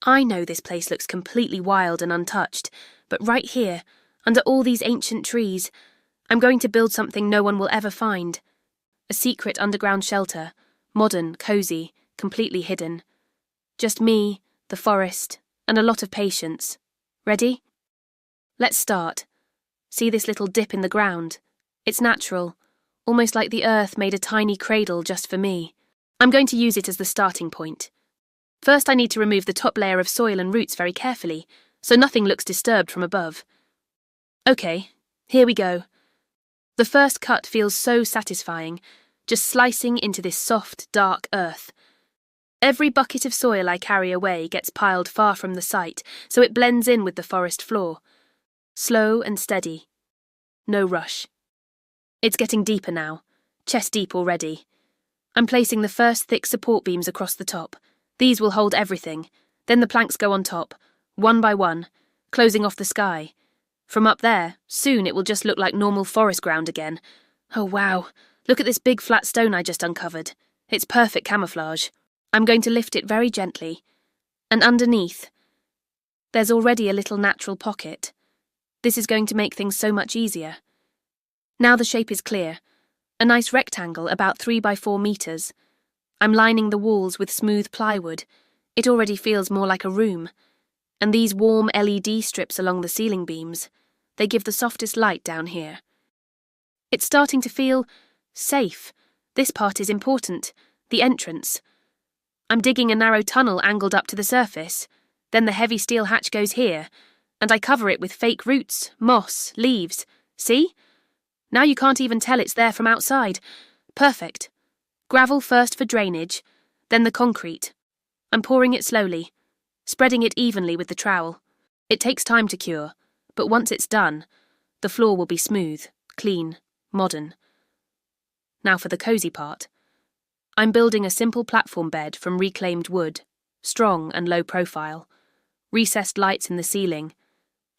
I know this place looks completely wild and untouched, but right here, under all these ancient trees, I'm going to build something no one will ever find. A secret underground shelter, modern, cozy, completely hidden. Just me, the forest, and a lot of patience. Ready? Let's start. See this little dip in the ground? It's natural, almost like the earth made a tiny cradle just for me. I'm going to use it as the starting point. First, I need to remove the top layer of soil and roots very carefully, so nothing looks disturbed from above. Okay, here we go. The first cut feels so satisfying, just slicing into this soft, dark earth. Every bucket of soil I carry away gets piled far from the site, so it blends in with the forest floor. Slow and steady. No rush. It's getting deeper now, chest deep already. I'm placing the first thick support beams across the top. These will hold everything. Then the planks go on top, one by one, closing off the sky. From up there, soon it will just look like normal forest ground again. Oh wow, look at this big flat stone I just uncovered. It's perfect camouflage. I'm going to lift it very gently. And underneath, there's already a little natural pocket. This is going to make things so much easier. Now the shape is clear. A nice rectangle about 3 by 4 meters. I'm lining the walls with smooth plywood. It already feels more like a room. And these warm LED strips along the ceiling beams, they give the softest light down here. It's starting to feel safe. This part is important, the entrance. I'm digging a narrow tunnel angled up to the surface. Then the heavy steel hatch goes here, and I cover it with fake roots, moss, leaves. See? Now you can't even tell it's there from outside. Perfect. Gravel first for drainage, then the concrete. I'm pouring it slowly, spreading it evenly with the trowel. It takes time to cure, but once it's done, the floor will be smooth, clean, modern. Now for the cozy part. I'm building a simple platform bed from reclaimed wood, strong and low profile, recessed lights in the ceiling,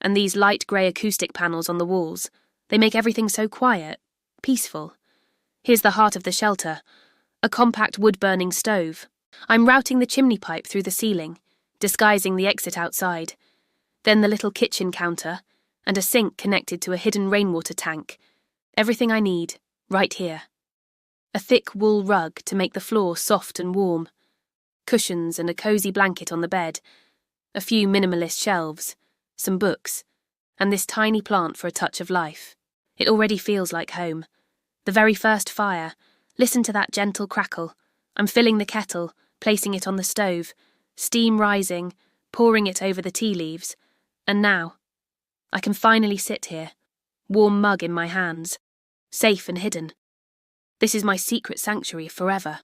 and these light grey acoustic panels on the walls. They make everything so quiet, peaceful. Here's the heart of the shelter, a compact wood-burning stove. I'm routing the chimney pipe through the ceiling, disguising the exit outside. Then the little kitchen counter, and a sink connected to a hidden rainwater tank. Everything I need, right here. A thick wool rug to make the floor soft and warm. Cushions and a cosy blanket on the bed. A few minimalist shelves, some books, and this tiny plant for a touch of life. It already feels like home. The very first fire. Listen to that gentle crackle. I'm filling the kettle, placing it on the stove, steam rising, pouring it over the tea leaves. And now, I can finally sit here, warm mug in my hands, safe and hidden. This is my secret sanctuary forever.